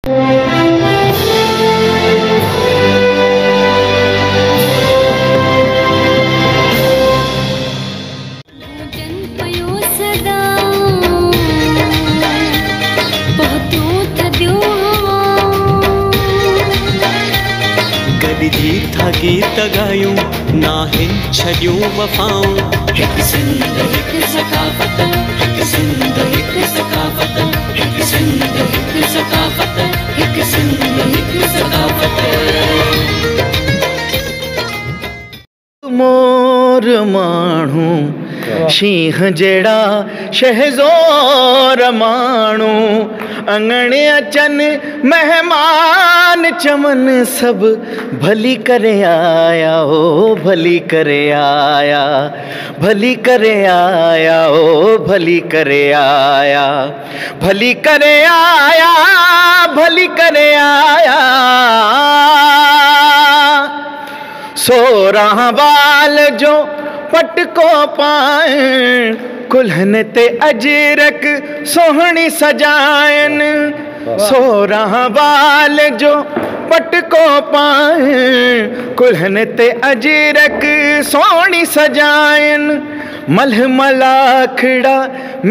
जी था गीत गायूं ना हिन छड़ियूं वफाऊं हिक सिंध हिक सकाफत हिक सिंध हिक सकाफत हिक सिंध हिक सकाफत हिक सिंध हिक सकाफत मोर माण्हू शींह जड़ा शहज़ोर माण्हू अंगणे अचन मेहमान चमन सब भली करे आया ओ भली करे आया भली करे आया ओ भली करे आया भली करे आया भली करे आया सोरह बाल जो पटको पाए कुल्हन ते अजरक सोहनी सजायन सोरह बाल जो पटको पाए कुल्हन ते अजरक सोहनी सजायन मलमलाखड़ा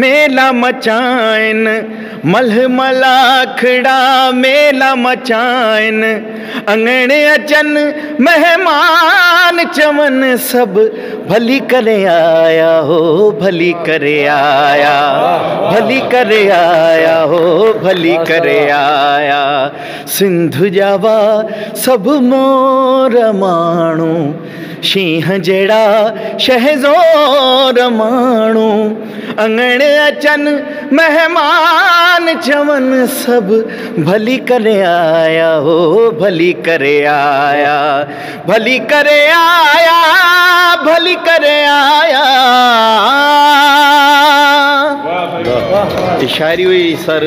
मेला मचाइन मलमलाखड़ा मेला मचाइन अंगणे अचन मेहमान चमन सब भली करे आया हो भली करे आया भली करे आया हो भली करे आया सिंधु जावा सब मोर माण्हू शींह जड़ा शहज़ोर माण्हू अंगणे अचन मेहमान चवन सब भली करे आया हो भली करे आया भली करे आया भली करे आया शायरी हुई सर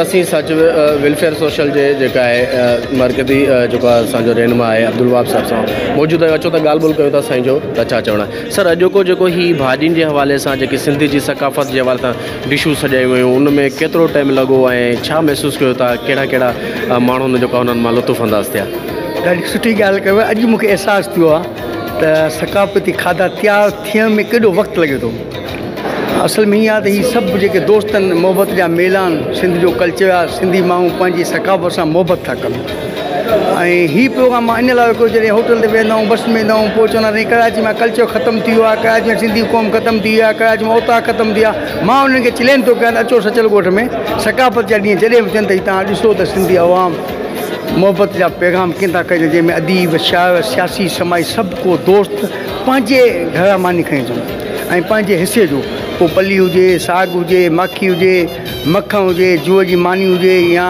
असी सच वेलफेयर सोशल जे मरकज़ी जो रहनुमा है अब्दुल वहाब साहब सां मौजूद अचो तो गाल बोल कयो साईं जो छा चवणा सर अॼोको जेको ही भाॼियुनि जे हवाले सां जेकी सिंधी जी सकाफ़त जे हवाले सां डिशूं सजाई वयूं उनमें केतिरो टाइम लॻो ऐं छा महसूसु कयो था कहिड़ा कहिड़ा माण्हुनि जेका हुननि मां लुत्फ़ अंदाज़ थिया ॾाढी सुठी ॻाल्हि कयव अॼु मूंखे अहसासु थियो आहे त सकाफ़ती खाधा तयारु थियण में केॾो वक़्तु लॻे थो असल में हीअं आहे त हीअ सभु जेके दोस्तनि मोहबत जा मेला आहिनि सिंध जो कल्चर आहे सिंधी माण्हू पंहिंजी सकाफ़त सां मोहबत था कनि ऐं हीअ प्रोग्राम मां इन लाइ रखियो जॾहिं होटल ते वेंदा आहियूं बस में वेंदा आहियूं पोइ चवंदा आहिनि कराची में कल्चर ख़तमु थी वियो आहे कराची में सिंधी क़ौम ख़तमु थी विया कराची में ओता ख़तमु थी विया मां उन्हनि खे चैलेंज थो कयां अचो सचल ॻोठ में सकाफ़त जा ॾींहं जॾहिं बि थियनि त तव्हां ॾिसो त सिंधी अवाम मोहबत जा पैगाम कीअं था कनि जंहिंमें अदीब शाइर सियासी समाज सभु को दोस्त पंहिंजे घर मानी खणी अचनि ऐं पंहिंजे हिसे जो पोइ पली हुजे साग हुजे माखी हुजे मखण हुजे जूअ जी मानी हुजे या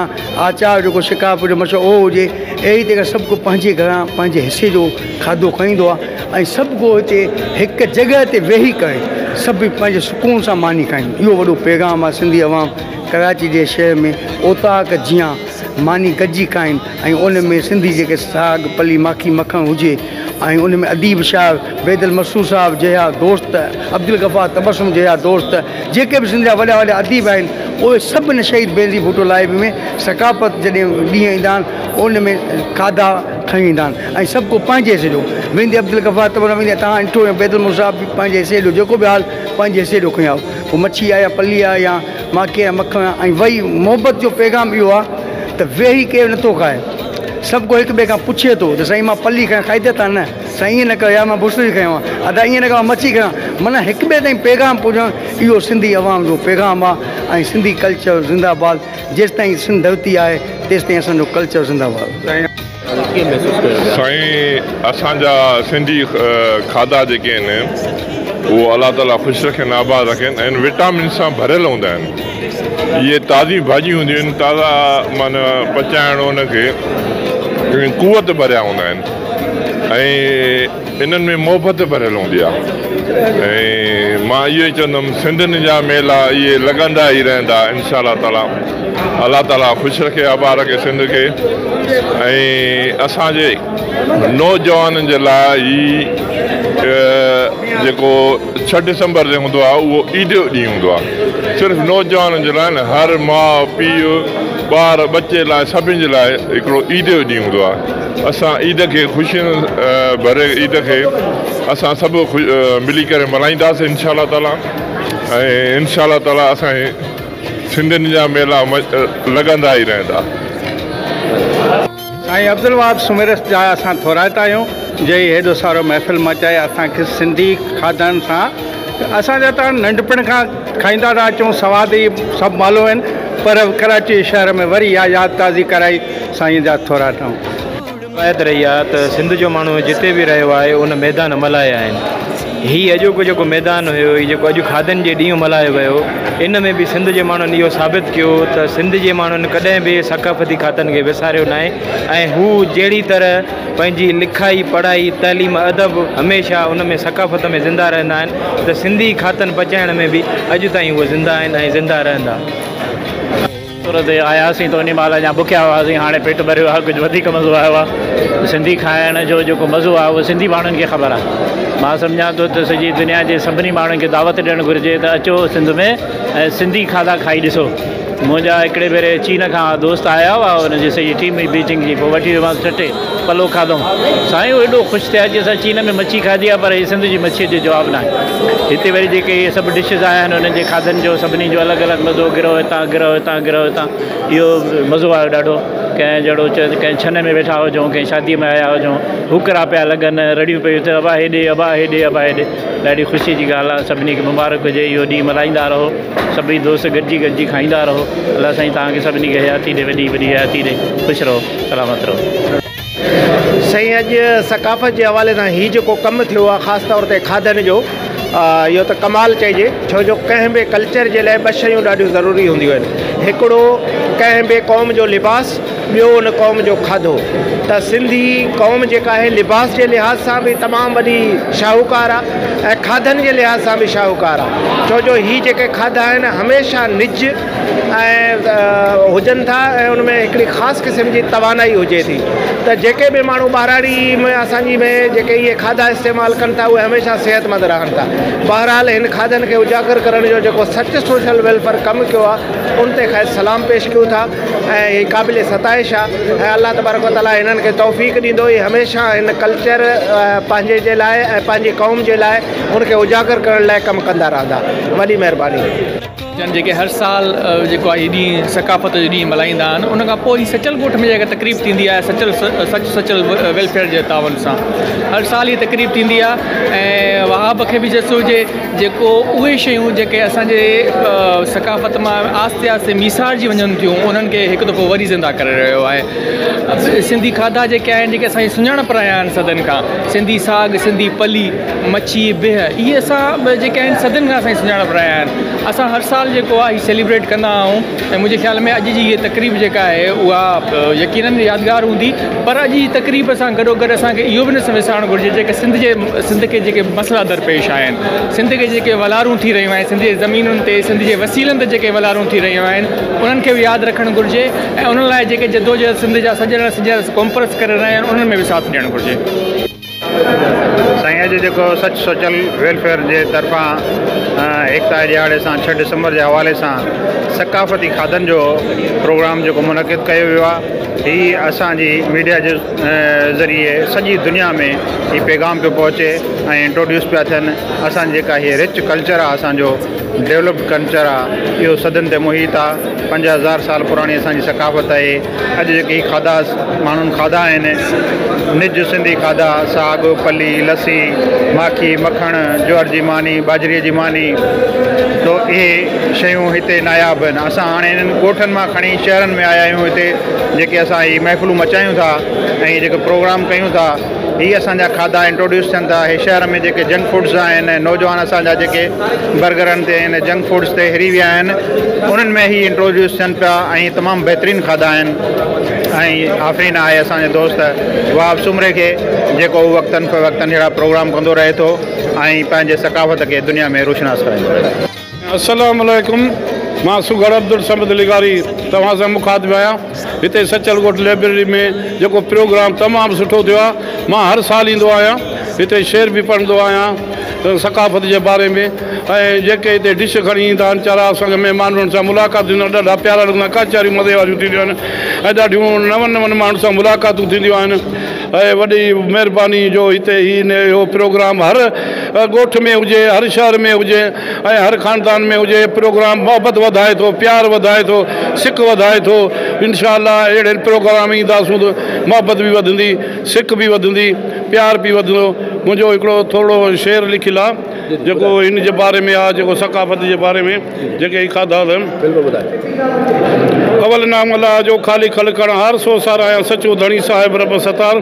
आचार जेको शिकाफ जो मशहूरु उहो हुजे अहिड़ी तरह सभु को पंहिंजे घरां पंहिंजे हिसे जो खाधो खणींदो आहे ऐं सभु को हिते हिकु जॻह ते वेही करे सभु पंहिंजे सुकून सां मानी खाईंदो इहो वॾो पैगाम आहे सिंधी अवाम कराची जे शहर में ओताक जीअं मानी गॾिजी खाइनि ऐं उन में सिंधी जेके साग पली माखी मखण हुजे ऐं उन में अदीब शाह बैदल मसूर साहब जहिड़ा दोस्त अब्दुल गफ़ार तबसुम जहिड़ा दोस्त जेके बि सिंध जा वॾा वॾा अदीब आहिनि उहे सभिनी शहीद बेनज़ीर भुट्टो लाइफ में सकाफ़त जॾहिं ॾींहं ईंदा आहिनि उन में खाधा खणी ईंदा आहिनि ऐं सभु को पंहिंजे हिसे जो वेंदे अब्दुल गफ़ार तबसुम वेंदे तव्हां ॾिठो बैदल मसूर साहब बि पंहिंजे हिसे जो जेको बि हाल पंहिंजे हिसे जो खणी आओ पोइ मच्छी आहे या पली आहे या माखी आहे मखण ऐं वही मोहबत जो पैगाम इहो आहे त वेही केरु नथो खाए सभु को हिकु ॿिए खां पुछे थो त साईं मां पली खाईंदे था न साईं ईअं न कयो या मां बुसरी खयो आहे अदा ईअं न कयो मच्छी खयां माना हिकु ॿिए ताईं पैगाम पुॼणु इहो सिंधी अवाम जो पैगाम आहे ऐं सिंधी कल्चर ज़िंदाबाद जेसि ताईं सिंध धरती आहे तेसि ताईं असांजो कल्चर ज़िंदाबाद साईं असांजा सिंधी खाधा जेके आहिनि उहो अलाह ताला ख़ुशि रखनि आबाद रखनि ऐं विटामिन सां भरियल हूंदा आहिनि इहे ताज़ी भाॼियूं हूंदियूं आहिनि ताज़ा माना पचाइण उनखे कुवत भरिया हूंदा आहिनि ऐं इन्हनि में मोहबत भरियल हूंदी आहे ऐं मां इहो ई चवंदुमि सिंधियुनि जा मेला इहे लॻंदा ई रहंदा इंशा ताला अलाह ताला ख़ुशि रखे आबाद रखे सिंध खे ऐं असांजे नौजवाननि जे लाइ ई जेको 6 डिसंबर ते हूंदो आहे उहो ईद जो ॾींहुं हूंदो आहे सिर्फ़ु नौजवाननि जे लाइ न हर माउ पीउ ॿार बच्चे लाइ सभिनि जे लाइ हिकिड़ो ईद जो ॾींहुं हूंदो आहे। असां ईद खे ख़ुशियुनि भरे ईद खे असां सभु मिली करे मल्हाईंदासीं इंशा अल्लाह ताला। ऐं इंशा अल्लाह ताला असांजे सिंधियुनि जा मेला लॻंदा ई रहंदा। साईं अब्दुल वहाब सुमेरस जा असां थोराइता आहियूं जे हेॾो सारो महफ़िल मचाए असांखे सिंधी खाधनि सां असांजा त नंढपण खां खाईंदा था अचूं, सवाद ई सभु मालूम आहिनि, पर कराची शहर में वरी इहा यादि ताज़ी कराई साईं जा थोराइता रिवायत रही आहे त सिंध जो माण्हू जिते बि रहियो आहे उन मैदान मल्हाया आहिनि। हीउ अॼोको जेको मैदान हुयो, हीउ जेको अॼु खाधनि जे ॾींहुं मल्हायो वियो, इन में बि सिंध जे माण्हुनि इहो साबित कयो त सिंध जे माण्हुनि कॾहिं बि सकाफ़ती खाधनि खे विसारियो न आहे ऐं हू जहिड़ी तरह पंहिंजी लिखाई पढ़ाई तइलीम अदब हमेशह उन में सकाफ़त में ज़िंदा रहंदा आहिनि, त सिंधी खाधनि पचाइण में बि अॼु ताईं उहे ज़िंदा आहिनि ऐं ज़िंदा रहंदा। सूरत आयासीं त उन महिल अञा बुखिया हुआसीं, हाणे पेट भरियो आहे, कुझु वधीक मज़ो आयो आहे। सिंधी खाइण जो जेको मज़ो आहे उहो सिंधी माण्हुनि खे ख़बर आहे। मां सम्झां थो त सॼी दुनिया जे सभिनी माण्हुनि खे दावत ॾियणु घुरिजे त अचो सिंध में ऐं सिंधी खाधा खाई ॾिसो। मुंहिंजा हिकिड़े भेरे चीन खां दोस्त आया हुआ, हुनजी सॼी टीम हुई बीचिंग जी, पोइ वठी वियोमांसि चटे पलो खाधो। साईं एॾो ख़ुशि थिया अॼु असां चीन में मच्छी खाधी आहे, पर हीअ सिंध जी मच्छीअ जो जवाबु न आहे। हिते वरी जेके इहे सभु डिशिस आया आहिनि उन्हनि जे खाधनि जो सभिनी जो अलॻि अलॻि मज़ो, गिरो हितां गिरो हितां गिरो हितां, इहो मज़ो आयो ॾाढो। कंहिं जहिड़ो कंहिं छन में वेठा हुजूं, कंहिं शादीअ में आया हुजूं, हुकरा पिया लॻनि, रड़ियूं पियूं थियनि, अबा हेॾे अबा हेॾे अबा हेॾे। ॾाढी ख़ुशी जी ॻाल्हि आहे। सभिनी खे मुबारक हुजे, इहो ॾींहुं मल्हाईंदा रहो, सभई दोस्त गॾिजी खाईंदा रहो। अलाह साईं तव्हांखे सभिनी खे हयाती ॾे, वॾी वॾी हयाती ॾे, ख़ुशि रहो, सलामत रहो। साईं अॼु सकाफ़त जे हवाले सां हीउ जेको कमु थियो आहे ख़ासि तौर ते खाधनि जो, इहो त कमाल चइजे, छो जो कंहिं बि कल्चर जे लाइ ॿ शयूं ॾाढियूं ज़रूरी हूंदियूं आहिनि। हिकिड़ो कंहिं बि क़ौम जो लिबास, ॿियो उन क़ौम जो खाधो। त सिंधी क़ौम जेका आहे लिबास जे लिहाज़ सां बि तमामु वॾी शाहूकार आहे ऐं खाधनि जे लिहाज़ सां बि शाहूकार आहे, छो जो हीअ जेके खाधा आहिनि हमेशह निज ऐं हुजनि था ऐं उनमें हिकिड़ी ख़ासि क़िस्म जी तवानाई हुजे थी। त जेके बि माण्हू ॿारहाड़ी में असांजी में जेके इहे खाधा इस्तेमालु कनि था उहे हमेशह सिहतमंद रहनि था। बहरहाल हिन खाधनि खे उजागर करण जो जेको सच सोशल वेलफेयर कमु कयो आहे उन ते ख़ैर सलाम पेश कयूं था ऐं हीअ क़ाबिल सताइश आहे ऐं अल्लाह तबारक व तआला हिननि खे तौफ़ीक़ ॾींदो। इहे हमेशह हिन कल्चर पंहिंजे जे लाइ ऐं पंहिंजी क़ौम जे लाइ उनखे उजागर करण लाइ कमु कंदा रहंदा। वॾी महिरबानी। जेके हर साल जेको आहे ॾींहुं सकाफ़त जो ॾींहुं मल्हाईंदा आहिनि, उन खां पोइ सचल ॻोठ में जेका तक़रीब थींदी आहे सचल वेलफेयर जे तावन सां हर साल हीअ तक़रीब थींदी आहे। ऐं वहाब खे बि जसो हुजे जेको उहे शयूं जेके असांजे सकाफ़त मां आस्ते आस्ते मिसारजी वञनि थियूं उन्हनि खे हिकु दफ़ो वरी ज़िंदा करे रहियो आहे। सिंधी खाधा जेके आहिनि, जेके असांजी सुञाणप रहिया आहिनि सदनि खां, सिंधी साग, सिंधी पली, मच्छी, बिह, इहे असां जेके आहिनि सदनि खां असांजी सुञाणप रहिया आहिनि। असां हर साल जेको आहे सेलिब्रेट कंदा आहियूं ऐं मुंहिंजे ख़्याल में अॼु जी इहा तक़रीब जेका आहे उहा यकीनन यादगार हूंदी। पर अॼु जी तक़रीब सां गॾोगॾु असांखे इहो बि न विसारणु घुरिजे जेके सिंध खे जेके मसइला दरपेश आहिनि, सिंध खे जेके वलारूं थी रहियूं आहिनि, सिंध जे ज़मीनुनि ते, सिंध जे वसीलनि ते जेके वलारूं थी रहियूं आहिनि, उन्हनि खे बि यादि रखणु घुरिजे ऐं उन्हनि लाइ जेके जदोजहद सिंध जा सॼण कॉन्फ्रेंस करे रहिया आहिनि उन्हनि में बि साथ ॾियणु घुरिजे। साईं अॼु जेको सच सोशल वेलफेयर जे तरफ़ां एकता ॾियारे सां 6 डिसंबर जे हवाले सां सकाफ़ती खाधनि जो प्रोग्राम जेको मुनक़िद कयो वियो आहे, हीअ असांजी मीडिया जे ज़रिए सॼी दुनिया में हीअ पैगाम पियो पहुचे ऐं इंट्रोड्यूस पिया थियनि। असांजी जेका हीअ रिच कल्चर आहे, असांजो डेवलप्ड कल्चर आहे, इहो सदन ते मुहित आहे। 5000 साल पुराणी असांजी सकाफ़त आहे। अॼु जेके हीअ खाधा माण्हुनि खाधा आहिनि, निज सिंधी खाधा, साग, पली, लस्सी, माखी, मखण, ज्वार जी मानी, बाजरीअ जी मानी, तो इहे शयूं हिते नायाब आहिनि। असां हाणे इन्हनि ॻोठनि मां खणी शहरनि में आया आहियूं। हिते जेके असां हीअ महफ़िलूं मचायूं था ऐं जेके प्रोग्राम कयूं था, हीअ असांजा खाधा इंट्रोड्यूस थियनि था। हे शहर में जेके जंक फूड्स आहिनि, नौजवान असांजा जेके बर्गरनि ते आहिनि, जंक फूड्स ते हिरी विया आहिनि, उन्हनि में ही इंट्रोड्यूस थियनि पिया ऐं तमामु बहितरीनु खाधा आहिनि। ऐं आफ़रीन आहे असांजे दोस्त वहाब सुमरे खे, जेको वक़्तनि फ़वक़्तनि अहिड़ा प्रोग्राम कंदो रहे थो ऐं पंहिंजे सकाफ़त खे दुनिया में रोशनास कराईंदो रहे। अस्सलामु अलैकुम। मां सुगर अब्दुल समद लिगारी तव्हां सां मुखातिबु आहियां। हिते सचल ॻोठ लाइब्रेरी में जेको प्रोग्राम तमामु सुठो थियो आहे। मां हर साल ईंदो आहियां, हिते शेर बि पढ़ंदो आहियां सकाफ़त जे बारे में ऐं जेके हिते डिश खणी ईंदा आहिनि चारा असांखे महिमाननि सां मुलाक़ात थींदियूं आहिनि ॾाढा प्यारा लॻंदा आहिनि कचहरियूं मज़े वारियूं थींदियूं आहिनि ऐं ॾाढियूं नवनि नवनि माण्हुनि सां मुलाक़ातूं थींदियूं आहिनि ऐं वॾी महिरबानी जो हिते इहो प्रोग्राम हर ॻोठ में हुजे हर शहर में हुजे ऐं हर ख़ानदान में हुजे प्रोग्राम मोहबत वधाए थो प्यार वधाए थो सिक वधाए थो इंशा अल्लाह अहिड़े प्रोग्राम ईंदासूं त मोहबत बि वधंदी सिक बि वधंदी प्यार बि वधंदो मुंहिंजो हिकिड़ो थोरो शेर लिखियलु आहे जेको इन जे बारे में आहे जेको सकाफ़त जे बारे में जेके खाधा अवल नाम अल्लाह जो ख़ाली खलकण हर सो सारायां सचो धणी साहिब रब सतार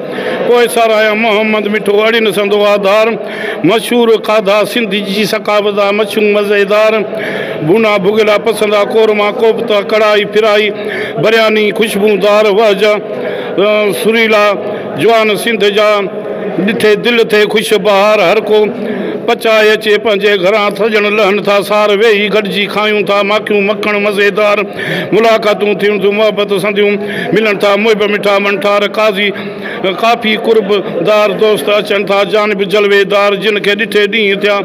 पोइ सारायां मोहम्मद मिठो अड़ी न संदो आधार मशहूर खाधा सिंधी जी सकाफ़त आहे मच्छू मज़ेदार भुना भुगला पसंदा कोरमा कोफ्ता कढ़ाई फिराई बिरयानी खुशबूदार वहजा सुरीला जवान सिंध जा ॾिठे दिलि थे ख़ुशि बहार हर को पचाए अचे पंहिंजे घरां सजण लहनि था सार वेही गॾिजी खायूं था माखियूं मखण मज़ेदार मुलाक़ातूं थियूं थियूं मोहबत संदियूं मिलनि था मुहिब मिठा मनठार काज़ी काफ़ी कुर्बदार दोस्त अचनि था जानब जलवेदार जिन खे ॾिठे ॾींहं थिया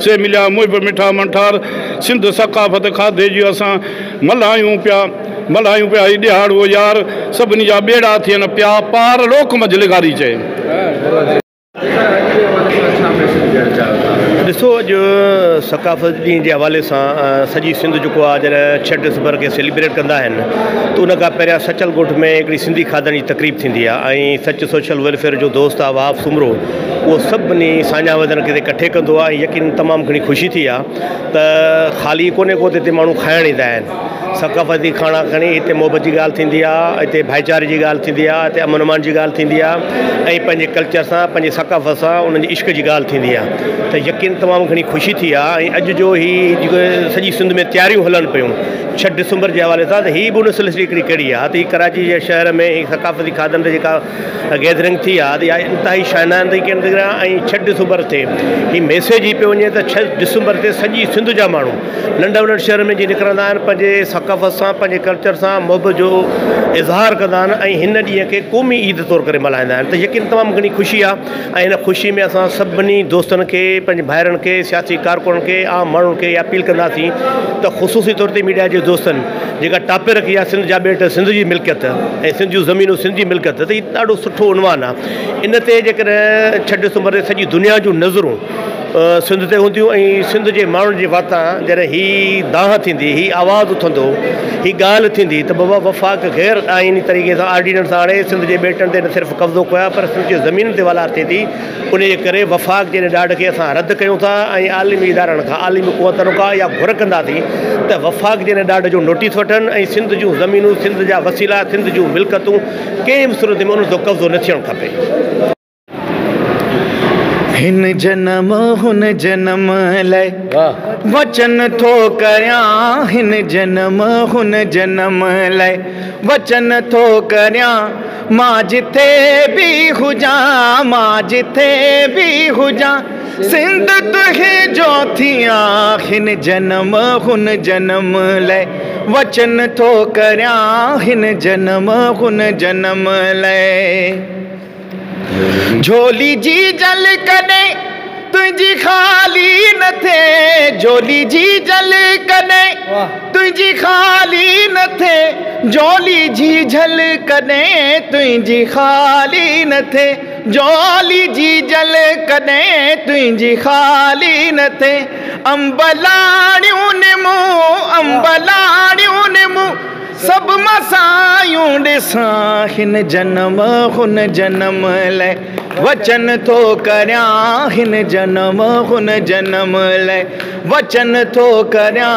से मिलिया मुहिब मिठा मनठार सिंध सकाफ़त खाधे जी असां मल्हायूं पिया ही ॾिहाड़ो यार सभिनी जा ॿेड़ा थियनि पिया पार लोक मजलिगारी चए ॾिसो अॼु सकाफ़त ॾींहं जे हवाले सां सॼी सिंध जेको आहे जॾहिं 6 डिसंबर खे सेलिब्रेट कंदा आहिनि त उन खां पहिरियां सचल ॻोठ में हिकिड़ी सिंधी खाधनि जी तक़रीब थींदी आहे ऐं सच सोशल वेलफेयर जो दोस्त आहे वहाब सुमरो उहो सभिनी साञा वधन खे इकठे कंदो आहे ऐं यकीन तमामु घणी ख़ुशी थी आहे त ख़ाली कोन्हे को हिते माण्हू खाइण ईंदा आहिनि सकाफ़ती खाना खणी हिते मोहबत जी ॻाल्हि थींदी आहे हिते भाईचारे जी ॻाल्हि थींदी आहे हिते अमन अमान जी ॻाल्हि थींदी आहे ऐं पंहिंजे कल्चर सां पंहिंजे सकाफ़त सां उन्हनि जी इश्क जी ॻाल्हि थींदी आहे त यकीन तमामु घणी ख़ुशी थी आहे ऐं अॼु जो जेको सॼी सिंध में तयारियूं हलनि पियूं 6 डिसंबर जे हवाले सां त हीअ बि उन सिलसिले हिकिड़ी कड़ी आहे त हीअ कराची जे शहर में ही सकाफ़ती खाधनि ते जेका गैदरिंग थी आहे त इहा इंतिहाई शाइनान तरीक़े ऐं 6 डिसंबर ते हीअ मैसेज ई पियो वञे त 6 डिसंबर ते सॼी सिंध जा माण्हू नंढा वॾा शहर में जीअं निकिरंदा आहिनि पंहिंजे सकाफ़त सां पंहिंजे कल्चर सां मोहबत जो इज़हार कंदा आहिनि ऐं हिन ॾींहं खे क़ौमी ईद तौर करे मल्हाईंदा आहिनि त यकीन तमामु घणी ख़ुशी आहे ऐं हिन ख़ुशी में असां सभिनी दोस्तनि खे पंहिंजे भाइरनि खे सियासी कारकुननि खे आम माण्हुनि खे अपील कंदासीं त ख़ुशूसी तौर ते मीडिया जे दोस्तनि जेका टापे रखी आहे सिंध जा ॿेट सिंध जी मिल्कियत ऐं सिंध जूं ज़मीनूं सिंध जी मिल्कियत त हीउ ॾाढो सुठो उनवान आहे इन ते जेकॾहिं 6 डिसंबर ते सॼी दुनिया जूं नज़रूं सिंध ते हूंदियूं ऐं सिंध जे माण्हुनि जे वातां जॾहिं हीअ दाह थींदी हीअ आवाज़ु उथंदो हीअ ॻाल्हि थींदी त बाबा वफ़ाक़ गैर आइनी तरीक़े सां आर्डीनेंस हाणे सिंध जे ॿेटनि ते न सिर्फ़ु कब्ज़ो कयो आहे पर सिंध जे ज़मीन ते वालार थिए थी उन जे करे वफ़ाक़ जे ॾाढ खे असां रद्द कयूं था ऐं आलिमी इदारनि खां आलिमी क़ुवतनि खां या घुर कंदासीं त वफ़ाक़ जे ॾाढ जो नोटिस वठनि ऐं सिंध जूं ज़मीनूं सिंध जा वसीला सिंध जूं मिल्कियतूं कंहिं बि सूरत में उन जो कब्ज़ो न थियणु खपे हिन जन्म हुन जन्म लाइ वचन थो करियां हिन जन्म हुन जन्म लाइ वचन थो करियां मां जिथे बि हुजां मां जिथे बि हुजां सिंध तुंहिंजो थियां हिन जन्म हुन जन्म लाइ वचन थो करियां हिन जन्म हुन जन्म लाइ झोली जी जल कॾहिं तुंहिंजी ख़ाली न थिए झोली जी जल कॾहिं तुंहिंजी ख़ाली न थिए झोली जी जल कॾहिं तुंहिंजी ख़ाली न थिए झोली जी जल कॾहिं तुंहिंजी ख़ाली न थिए अंबलाणियूं निमूं सभु मसायूं ॾिसां हिन जन्म हुन जन्म लाइ वचन थो करियां हिन जन्म हुन जन्म लाइ वचन थो करियां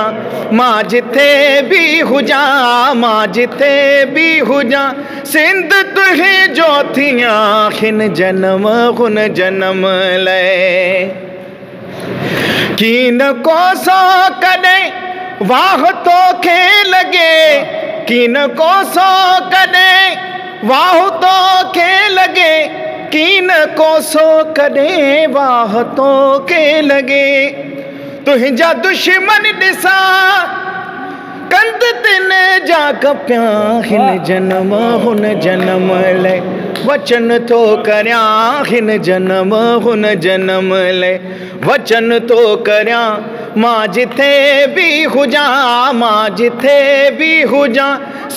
मां जिथे बि हुजां मां जिथे बि हुजां सिंध तुंहिंजो थियां हिन जन्म हुन जन्म लाइ की न कोसो कॾहिं वाह तोखे लॻे की न कोसो कॾहिं वाह तोखे लॻे की न कोसो कॾहिं वाह तोखे लॻे तुंहिंजा दुश्मन ॾिसां कंद तिन जा कपिया हिन जन्म हुन जन्म ले वचन तो करया हिन जन्म हुन जन्म ले वचन तो करया मां जिथे भी हुजा मां जिथे भी हुजा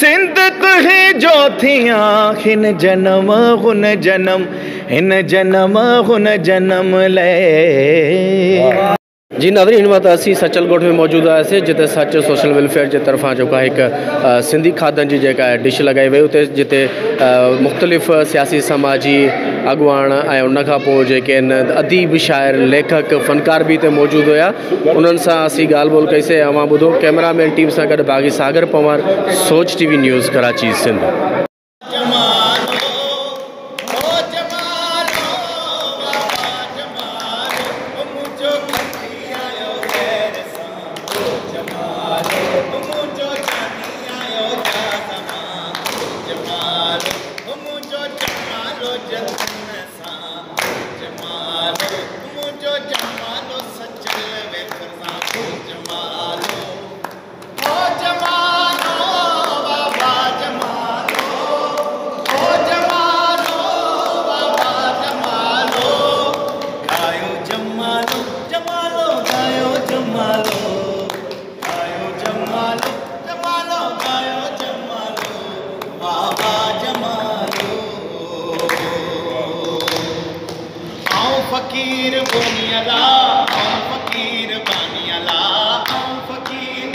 सिंध तुहे जो थिया हिन जन्म हुन जन्म हिन जन्म हुन जन्म ले। जी नाज़रीन वक्त असी सचल गोठ में मौजूद आयासीं जिते सच सोशल वेलफेयर जे तरफा जो एक सिंधी खाधन जी जेका डिश लगाई वही उते जिते मुख़्तलिफ़ सियासी समाजी अगुवान ऐं उन खां पोइ जेके आहिनि अदीब शाइर लेखक फ़नकार भी हिते मौजूद हुआ उन्हनि सां असीं ॻाल्हि ॿोल कईसीं। अवां ॿुधो कैमरामैन टीम सां गॾु बाग़ी सागर पवार, सोच टीवी न्यूज़ कराची सिंध। फकीर बोनियाला फकीर बानियाला फकीर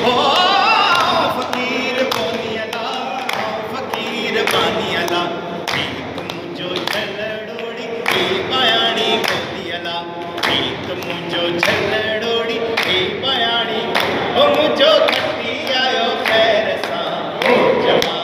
ओ फकीर बोनियाला फकीर बानियाला एक मुझो झलड़ोड़ी बयानी बोनियाला एक मुझो झलड़ोड़ी बयानी ओ मुझो खट्टी आयो खैर सा जमा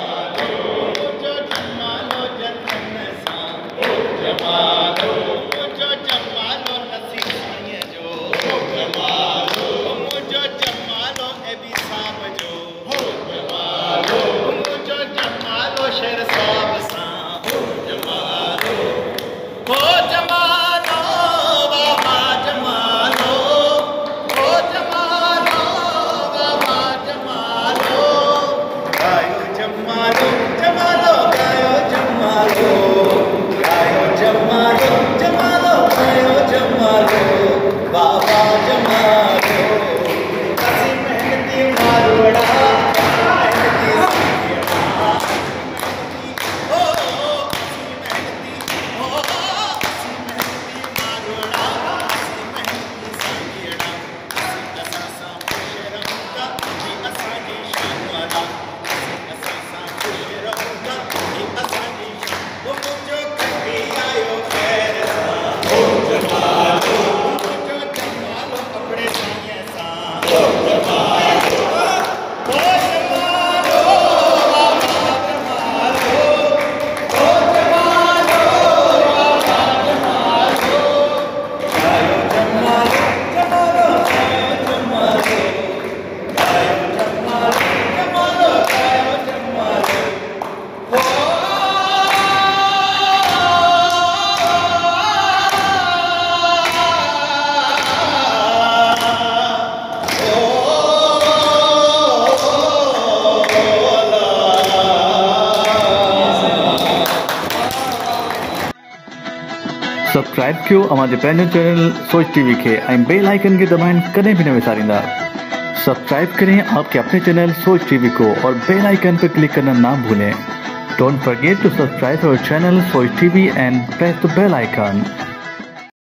सब्सक्राइब कयो हमारे पंहिंजो चैनल सोच टीवी के बेल आइकन के दबाएं कदें भी न विसारींदा। सब्सक्राइब करें आपके अपने चैनल सोच टीवी को और बेल आइकन पर क्लिक करना ना भूलें। Don't forget to subscribe our channel Soch TV and press the bell icon.